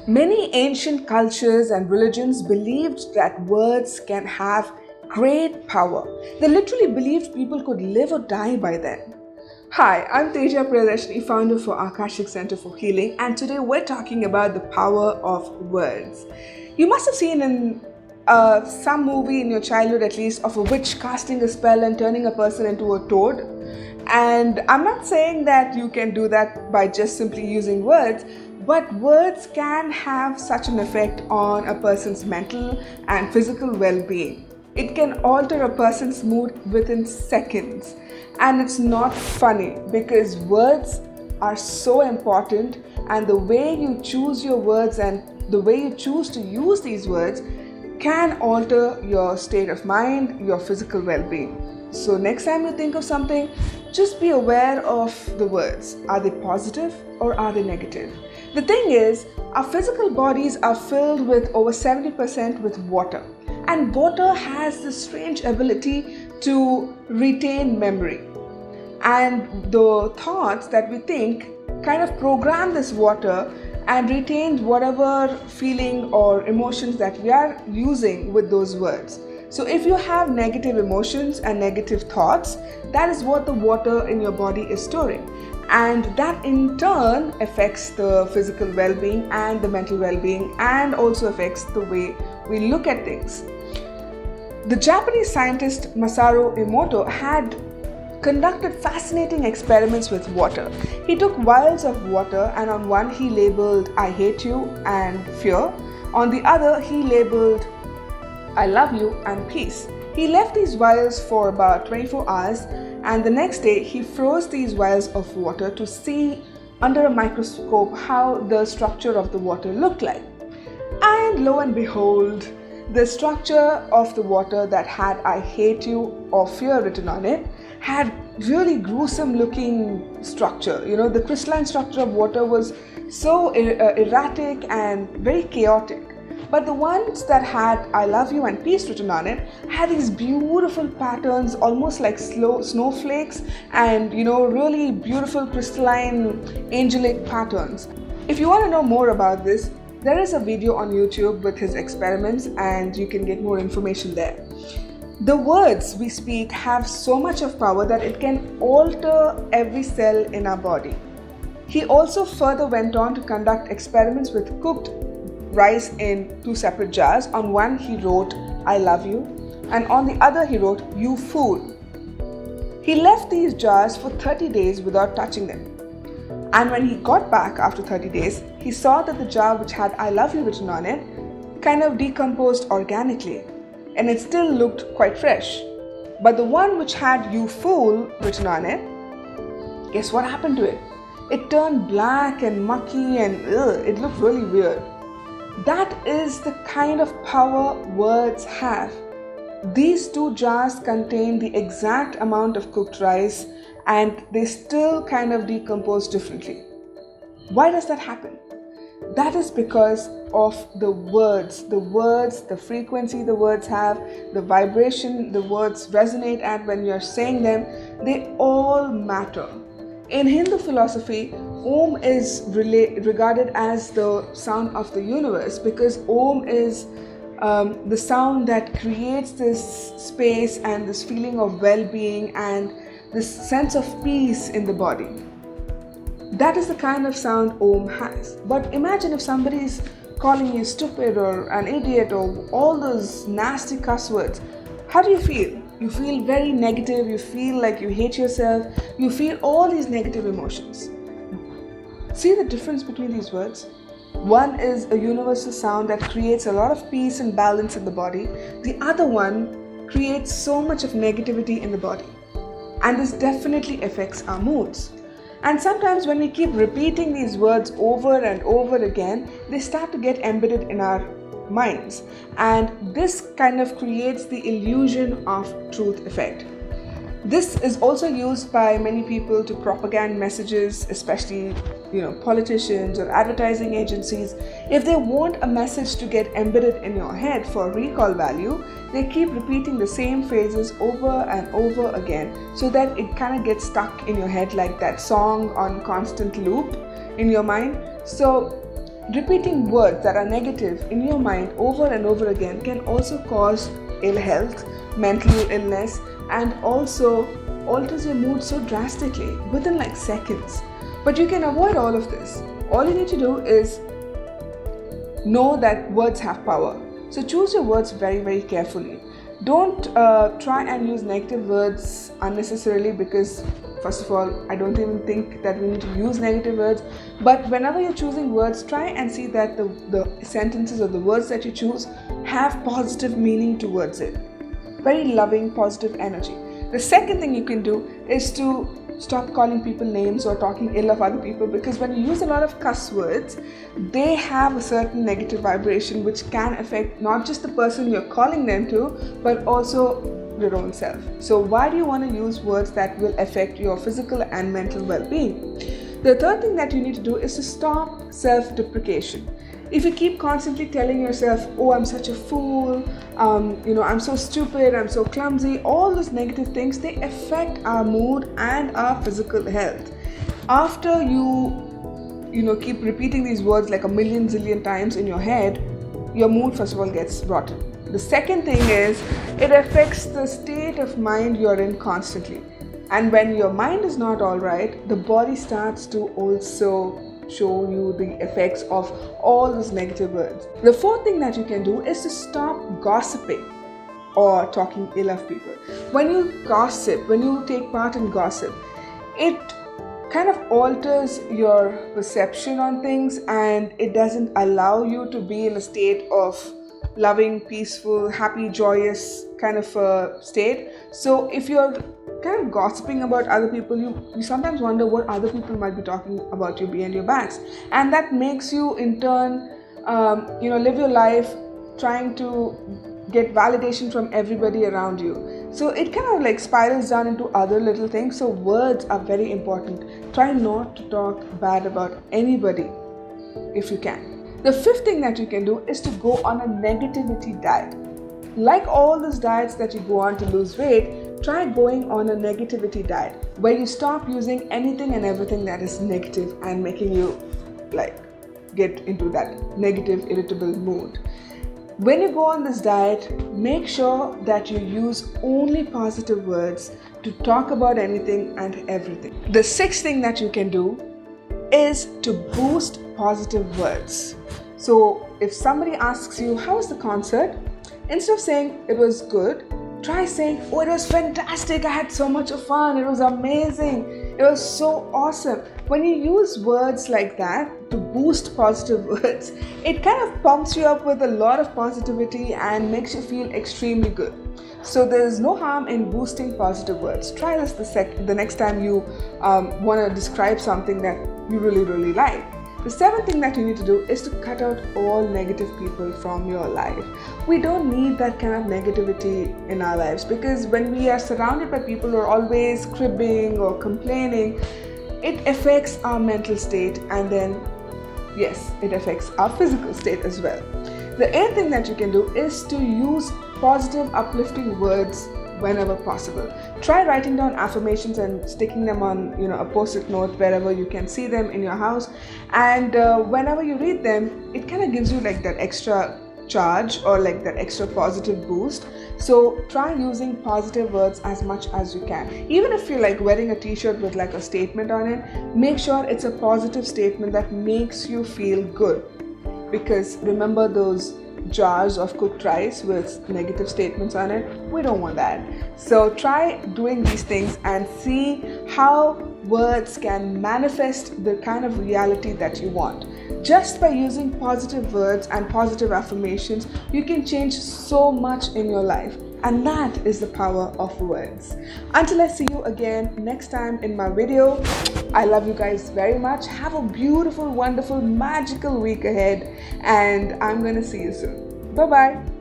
Many ancient cultures and religions believed that words can have great power. They literally believed people could live or die by them. Hi, I'm Teja, Priyadarshini, founder for Akashic Center for Healing, and today we're talking about the power of words. You must have seen in some movie in your childhood at least of a witch casting a spell and turning a person into a toad. And I'm not saying that you can do that by just simply using words, but words can have such an effect on a person's mental and physical well-being. It can alter a person's mood within seconds. And it's not funny because words are so important, and the way you choose your words and the way you choose to use these words can alter your state of mind, your physical well-being. So next time you think of something, just be aware of the words. Are they positive or are they negative? The thing is, our physical bodies are filled with over 70% with water. And water has this strange ability to retain memory. And the thoughts that we think kind of program this water and retains whatever feeling or emotions that we are using with those words. So if you have negative emotions and negative thoughts, that is what the water in your body is storing. And that in turn affects the physical well-being and the mental well-being, and also affects the way we look at things. The Japanese scientist Masaru Emoto had conducted fascinating experiments with water. He took vials of water, and on one he labeled "I hate you" and "fear." On the other he labeled "I love you" and "peace." He left these vials for about 24 hours, and the next day he froze these vials of water to see under a microscope how the structure of the water looked like. And lo and behold, the structure of the water that had "I hate you" or "fear" written on it had really gruesome looking structure. The crystalline structure of water was so erratic and very chaotic. But the ones that had "I love you" and "peace" written on it had these beautiful patterns, almost like snowflakes, and really beautiful crystalline angelic patterns. If you want to know more about this, there is a video on YouTube with his experiments, and you can get more information there. The words we speak have so much of power that it can alter every cell in our body. He also further went on to conduct experiments with cooked rice in two separate jars. On one he wrote "I love you," and on the other he wrote "You fool." He left these jars for 30 days without touching them. And when he got back after 30 days, he saw that the jar which had "I love you" written on it kind of decomposed organically, and it still looked quite fresh. But the one which had "You fool" written on it, guess what happened to it? It turned black and mucky, and it looked really weird. That is the kind of power words have. These two jars contain the exact amount of cooked rice, and they still kind of decompose differently. Why does that happen? That is because of the words, the frequency the words have, the vibration the words resonate at when you're saying them. They all matter. In Hindu philosophy, Om is regarded as the sound of the universe, because Om is the sound that creates this space and this feeling of well-being and this sense of peace in the body. That is the kind of sound Om has. But imagine if somebody is calling you stupid or an idiot or all those nasty cuss words. How do you feel? You feel very negative, you feel like you hate yourself, you feel all these negative emotions. See the difference between these words? One is a universal sound that creates a lot of peace and balance in the body. The other one creates so much of negativity in the body. And this definitely affects our moods. And sometimes when we keep repeating these words over and over again, they start to get embedded in our minds. And this kind of creates the illusion of truth effect. This is also used by many people to propagate messages, especially politicians or advertising agencies. If they want a message to get embedded in your head for recall value, they keep repeating the same phrases over and over again, so that it kind of gets stuck in your head like that song on constant loop in your mind. So Repeating words that are negative in your mind over and over again can also cause ill health, mental illness, and also alters your mood so drastically within like seconds. But you can avoid all of this. All you need to do is know that words have power. So choose your words very, very carefully. Don't try and use negative words unnecessarily, because first of all, I don't even think that we need to use negative words. But whenever you're choosing words, try and see that the sentences or the words that you choose have positive meaning towards it. Very loving, positive energy. The second thing you can do is to stop calling people names or talking ill of other people, because when you use a lot of cuss words, they have a certain negative vibration which can affect not just the person you're calling them to, but also your own self. So why do you want to use words that will affect your physical and mental well-being? The third thing that you need to do is to stop self-deprecation. If you keep constantly telling yourself, oh, I'm such a fool, I'm so stupid, I'm so clumsy, all those negative things, they affect our mood and our physical health. After you keep repeating these words like a million zillion times in your head, your mood first of all gets rotten. The second thing is, it affects the state of mind you're in constantly. And when your mind is not all right, the body starts to also show you the effects of all those negative words. The fourth thing that you can do is to stop gossiping or talking ill of people. When you gossip, when you take part in gossip, it kind of alters your perception on things, and it doesn't allow you to be in a state of loving, peaceful, happy, joyous kind of state. So if you're kind of gossiping about other people, you sometimes wonder what other people might be talking about you behind your backs, and that makes you in turn live your life trying to get validation from everybody around you. So it kind of like spirals down into other little things. So words are very important. Try not to talk bad about anybody if you can. The fifth thing that you can do is to go on a negativity diet. Like all those diets that you go on to lose weight, try going on a negativity diet where you stop using anything and everything that is negative and making you like get into that negative, irritable mood. When you go on this diet, make sure that you use only positive words to talk about anything and everything. The sixth thing that you can do is to boost positive words. So if somebody asks you, how was the concert? Instead of saying it was good, try saying, oh, it was fantastic, I had so much of fun, it was amazing, it was so awesome. When you use words like that to boost positive words, it kind of pumps you up with a lot of positivity and makes you feel extremely good. So there is no harm in boosting positive words. Try this the next time you want to describe something that you really, really like. The seventh thing that you need to do is to cut out all negative people from your life. We don't need that kind of negativity in our lives, because when we are surrounded by people who are always cribbing or complaining, it affects our mental state, and then, yes, it affects our physical state as well. The eighth thing that you can do is to use positive, uplifting words whenever possible. Try writing down affirmations and sticking them on a post-it note wherever you can see them in your house, and whenever you read them, it kind of gives you like that extra charge or like that extra positive boost. So try using positive words as much as you can. Even if you're like wearing a t-shirt with like a statement on it, make sure it's a positive statement that makes you feel good, because remember those jars of cooked rice with negative statements on it? We don't want that. So try doing these things and see how words can manifest the kind of reality that you want. Just by using positive words and positive affirmations, you can change so much in your life. And that is the power of words. Until I see you again next time in my video, I love you guys very much. Have a beautiful, wonderful, magical week ahead, and I'm going to see you soon. Bye-bye.